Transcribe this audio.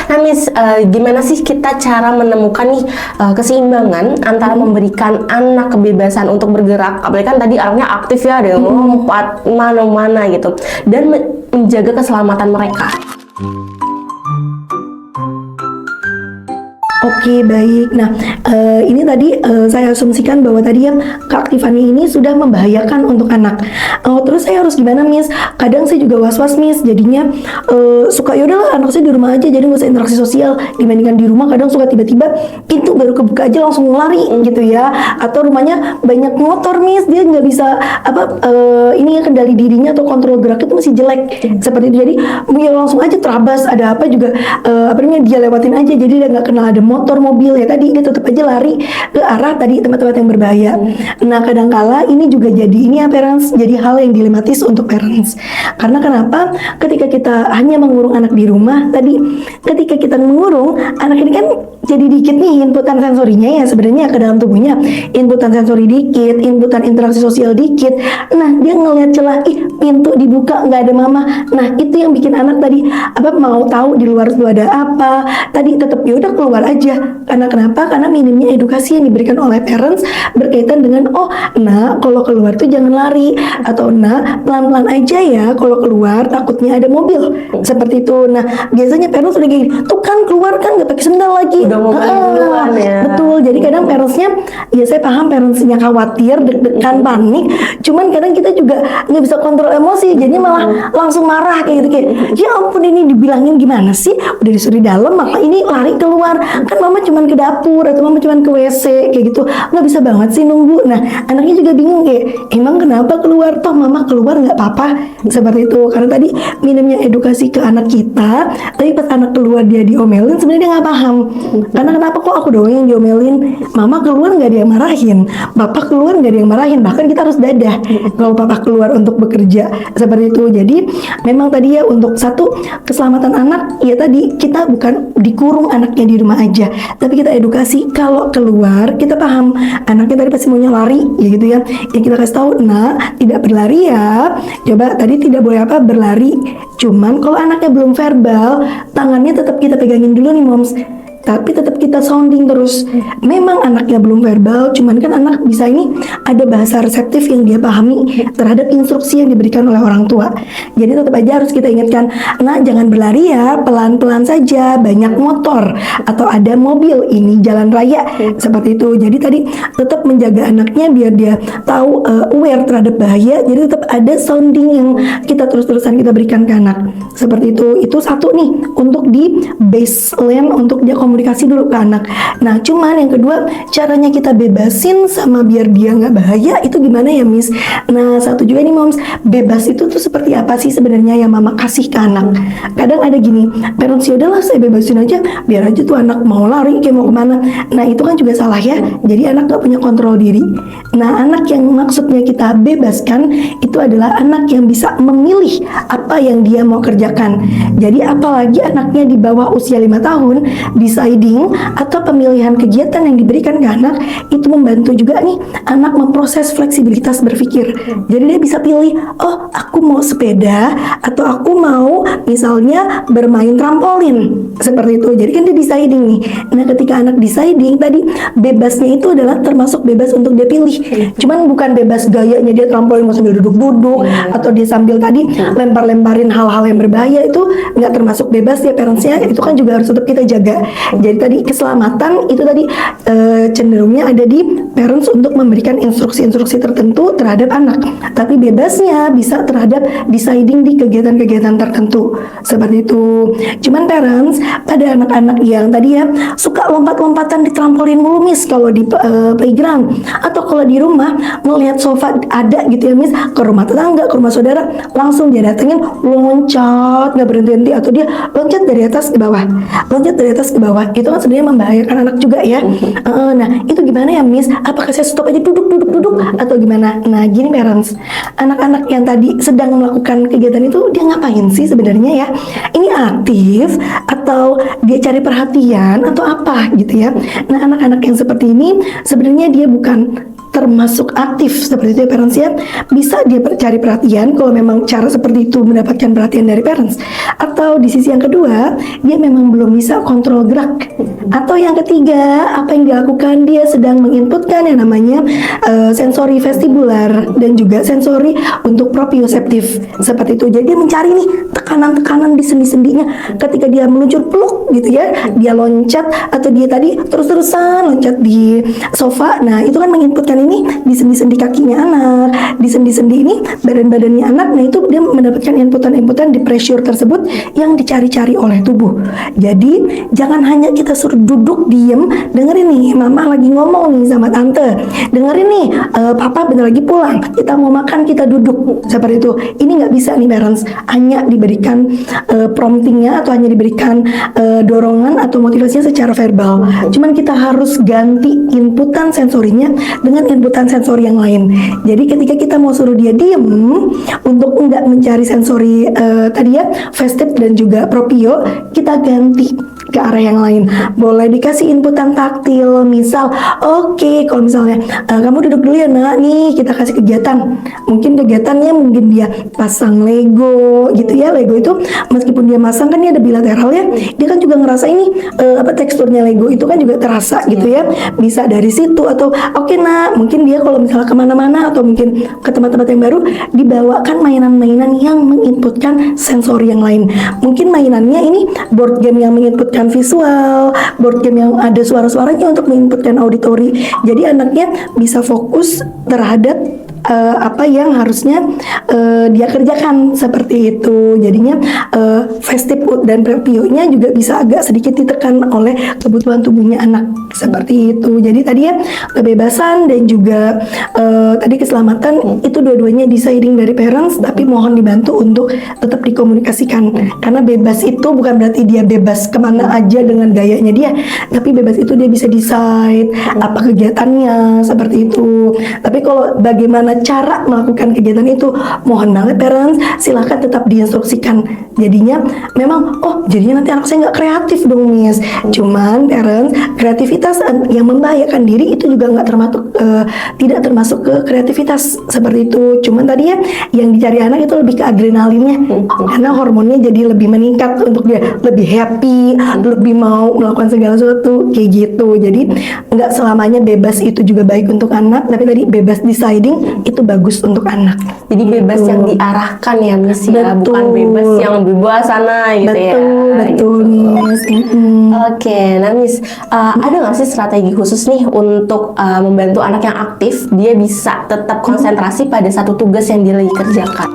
Nah Miss, gimana sih kita cara menemukan nih keseimbangan antara memberikan anak kebebasan untuk bergerak, apalagi kan tadi anaknya aktif ya, ada yang lompat mana-mana gitu, dan menjaga keselamatan mereka. Oke, baik. Nah, ini tadi saya asumsikan bahwa tadi yang keaktifannya ini sudah membahayakan untuk anak. Terus saya harus gimana, Miss? Kadang saya juga was-was, Miss. Jadinya suka yaudahlah anak saya di rumah aja, jadi nggak usah interaksi sosial. Dibandingkan di rumah, kadang suka tiba-tiba pintu baru kebuka aja langsung lari gitu ya. Atau rumahnya banyak motor, Miss. Dia nggak bisa ini ya, kendali dirinya atau kontrol gerak itu masih jelek. Seperti itu. Jadi ya langsung aja terabas. Ada apa juga dia lewatin aja. Jadi dia nggak kenal ada motor, mobil ya tadi, dia tetap aja lari ke arah tadi tempat-tempat yang berbahaya. Nah, kadangkala ini juga jadi ini ya parents, jadi hal yang dilematis untuk parents. Karena kenapa? Ketika kita hanya mengurung anak di rumah, tadi ketika kita mengurung anak ini kan jadi dikit nih inputan sensorinya ya sebenarnya ke dalam tubuhnya, inputan sensori dikit, inputan interaksi sosial dikit. Nah, dia ngelihat celah, pintu dibuka nggak ada mama. Nah, itu yang bikin anak tadi mau tahu di luar itu ada apa. Tadi tetap ya udah keluar aja. Karena kenapa? Karena minimnya edukasi yang diberikan oleh parents berkaitan dengan kalau keluar tuh jangan lari, atau pelan-pelan aja ya kalau keluar takutnya ada mobil. Seperti itu. Nah, biasanya parents udah gini, tuh kan keluar kan nggak pakai sendal lagi. Udah mau duluan ya. Betul. Jadi kadang parentsnya, ya saya paham parentsnya khawatir, deg-degan, panik. Cuman kadang kita juga nggak bisa kontrol emosi, jadinya malah langsung marah kayak gitu, kayak ya ampun ini dibilangin gimana sih, udah disuruh di dalam maka ini lari keluar, kan mama cuman ke dapur atau mama cuman ke WC kayak gitu, nggak bisa banget sih nunggu. Nah, anaknya juga bingung kayak emang kenapa keluar, toh mama keluar nggak apa-apa. Seperti itu. Karena tadi minimnya edukasi ke anak kita, tapi pas anak keluar dia diomelin, sebenarnya dia nggak paham. Karena kenapa kok aku doang yang diomelin, mama keluar nggak dia marahin, bapak keluar nggak dia marahin, bahkan kita harus dadah kalau papa keluar untuk bekerja. Seperti itu. Jadi memang tadi ya untuk satu keselamatan anak, ya tadi kita bukan dikurung anaknya di rumah aja, tapi kita edukasi kalau keluar kita paham anaknya tadi pasti maunya lari ya gitu ya. Yang kita kasih tahu, tidak berlari ya. Coba tadi tidak boleh berlari. Cuman kalau anaknya belum verbal, tangannya tetap kita pegangin dulu nih moms. Tapi tetap kita sounding terus. Memang anaknya belum verbal, cuman kan anak bisa ini ada bahasa reseptif yang dia pahami terhadap instruksi yang diberikan oleh orang tua. Jadi tetap aja harus kita ingatkan, jangan berlari ya, pelan-pelan saja, banyak motor atau ada mobil, ini jalan raya. Seperti itu. Jadi tadi tetap menjaga anaknya biar dia tahu aware terhadap bahaya. Jadi tetap ada sounding yang kita terus-terusan kita berikan ke anak. Seperti itu. Itu satu nih untuk di baseline untuk dia komunikasi dulu ke anak. Nah, cuman yang kedua, caranya kita bebasin sama biar dia nggak bahaya itu gimana ya, Miss? Nah, satu juga nih, Moms, bebas itu tuh seperti apa sih sebenarnya yang mama kasih ke anak? Kadang ada gini, parents ya udahlah saya bebasin aja, biar aja tuh anak mau lari kayak mau kemana. Nah, itu kan juga salah ya. Jadi anak nggak punya kontrol diri. Nah, anak yang maksudnya kita bebaskan itu adalah anak yang bisa memilih apa yang dia mau kerjakan. Jadi apalagi anaknya di bawah usia 5 tahun, deciding atau pemilihan kegiatan yang diberikan ke anak itu membantu juga nih anak memproses fleksibilitas berpikir. Jadi dia bisa pilih, aku mau sepeda atau aku mau misalnya bermain trampolin. Seperti itu. Jadi kan dia deciding nih. Nah, ketika anak deciding tadi bebasnya itu adalah termasuk bebas untuk dia pilih. Cuman bukan bebas gayanya dia trampolin mau sambil duduk-duduk atau dia sambil tadi lempar-lemparin hal-hal yang berbahaya, itu nggak termasuk bebas ya parentsnya. Itu kan juga harus tetap kita jaga. Jadi tadi keselamatan itu tadi cenderungnya ada di parents untuk memberikan instruksi-instruksi tertentu terhadap anak. Tapi bebasnya bisa terhadap deciding di kegiatan-kegiatan tertentu. Seperti itu. Cuman parents pada anak-anak yang tadi ya suka lompat-lompatan di trampolin mulu, Miss, kalau di playground atau kalau di rumah ngelihat sofa ada gitu ya, Miss, ke rumah tetangga, ke rumah saudara, langsung dia datengin loncat nggak berhenti-henti, atau dia loncat dari atas ke bawah, loncat dari atas ke bawah. Itu kan sebenarnya membahayakan anak juga ya. Nah, itu gimana ya, Miss? Apakah saya stop aja duduk atau gimana? Nah, gini parents, anak-anak yang tadi sedang melakukan kegiatan itu dia ngapain sih sebenarnya ya? Ini aktif atau dia cari perhatian atau apa gitu ya? Nah, anak-anak yang seperti ini sebenarnya dia bukan termasuk aktif seperti itu ya parents ya. Bisa dia cari perhatian kalau memang cara seperti itu mendapatkan perhatian dari parents. Atau di sisi yang kedua, dia memang belum bisa kontrol gerak. Atau yang ketiga, apa yang dilakukan, dia sedang menginputkan yang namanya sensori vestibular dan juga sensori untuk proprioseptif seperti itu. Jadi dia mencari nih tekanan-tekanan di sendi-sendinya ketika dia meluncur peluk gitu ya, dia loncat atau dia tadi terus-terusan loncat di sofa. Nah, itu kan menginputkan ini di sendi-sendi kakinya anak, di sendi-sendi ini badan-badannya anak. Nah, itu dia mendapatkan inputan-inputan di pressure tersebut yang dicari-cari oleh tubuh. Jadi jangan hanya kita suruh duduk diem, dengerin nih mama lagi ngomong nih sama tante, dengerin nih papa bentar lagi pulang, kita mau makan kita duduk seperti itu. Ini nggak bisa nih parents, hanya diberikan promptingnya atau hanya diberikan dorongan atau motivasinya secara verbal. Cuman kita harus ganti inputan sensorinya dengan inputan sensori yang lain. Jadi ketika kita mau suruh dia diem untuk enggak mencari sensori tadi ya vestit dan juga propio, kita ganti ke arah yang lain. Boleh dikasih inputan taktil, misal oke, kalau misalnya kamu duduk dulu ya nak, nih kita kasih kegiatan. Mungkin kegiatannya mungkin dia pasang Lego gitu ya. Lego itu meskipun dia masang kan dia ada bilateral ya, dia kan juga ngerasa ini teksturnya Lego itu kan juga terasa gitu ya. Bisa dari situ atau oke nak, mungkin dia kalau misalnya kemana-mana atau mungkin ke tempat-tempat yang baru, dibawakan mainan-mainan yang menginputkan sensori yang lain. Mungkin mainannya ini board game yang menginputkan visual, board game yang ada suara-suaranya untuk menginputkan auditori. Jadi anaknya bisa fokus terhadap apa yang harusnya dia kerjakan seperti itu. Jadinya vestit dan propionya juga bisa agak sedikit ditekan oleh kebutuhan tubuhnya anak seperti itu. Jadi tadi ya kebebasan dan juga tadi keselamatan itu dua-duanya deciding dari parents, tapi mohon dibantu untuk tetap dikomunikasikan. Karena bebas itu bukan berarti dia bebas kemana aja dengan gayanya dia, tapi bebas itu dia bisa decide apa kegiatannya seperti itu. Tapi kalau bagaimana cara melakukan kegiatan itu, mohon banget parents, silahkan tetap diinstruksikan. Jadinya memang, oh jadinya nanti anak saya nggak kreatif dong miss. Cuman parents, kreativitas yang membahayakan diri itu juga nggak termasuk tidak termasuk ke kreativitas seperti itu. Cuman tadi ya yang dicari anak itu lebih ke adrenalinnya, karena hormonnya jadi lebih meningkat untuk dia lebih happy, lebih mau melakukan segala sesuatu kayak gitu. Jadi nggak selamanya bebas itu juga baik untuk anak, tapi tadi bebas deciding itu bagus untuk anak. Jadi bebas yang diarahkan ya Miss ya, bukan bebas yang bebas sana gitu ya. Betul Miss. Oke, nah Miss, ada nggak sih strategi khusus nih untuk membantu anak yang aktif dia bisa tetap konsentrasi pada satu tugas yang dia lagi kerjakan?